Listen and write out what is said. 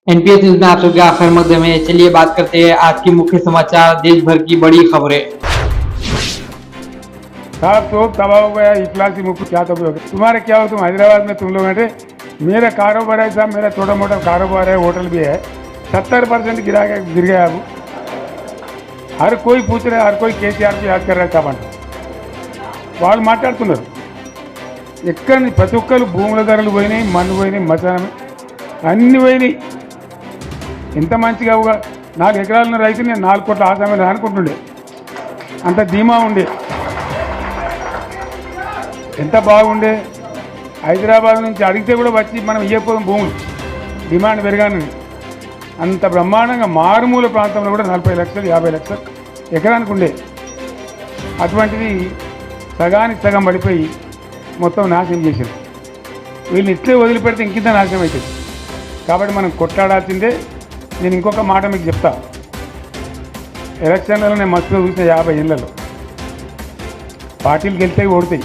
NPS news में आप सबका खैर मकदम है। चलिए बात करते हैं आज की मुख्य समाचार, देश भर की बड़ी खबरें। साहब तो तबाह हो गया, इफलासी मुफ्त क्या तो तुम्हारे क्या हो, तुम हैदराबाद में तुम लोग बैठे। मेरा कारोबार है साहब, मेरा छोटा मोटा कारोबार है, होटल भी है। 70% गिर गया अब। हर कोई पूछ रहे, हर कोई కేసీఆర్ కి యాద్ कर रहा है వాళ్ళు మాట్లాడుతున్నారు ఎక్కడ ప్రతి ఒక్కరు భూముల ధరలు పోయినాయి, మన్ను పోయినాయి, మసానం అన్ని పోయినాయి. ఎంత మంచిగా 4 ఎకరాల రైతు నేను 4 కోట్ల ఆదాయం అనుకుంటుండే, అంత ధీమా ఉండే, ఎంత బాగుండే. హైదరాబాద్ నుంచి అడిగితే కూడా వచ్చి మనం ఇవ్వకపోదాం భూములు, డిమాండ్ పెరగానని. అంత బ్రహ్మాండంగా మారుమూల ప్రాంతంలో కూడా 40 లక్షలు 50 లక్షలు ఎకరానికి ఉండే. అటువంటిది సగానికి సగం పడిపోయి మొత్తం నాశనం చేశారు. వీళ్ళని ఇట్లే వదిలిపెడితే ఇంకింత నాశనం అవుతుంది. కాబట్టి మనం కొట్లాడాల్సిందే. నేను ఇంకొక మాట మీకు చెప్తా, ఎలక్షన్లలో నేను మస్తుగా చూసిన 50 ఏళ్లలో పార్టీలు గెలితే ఓడతాయి.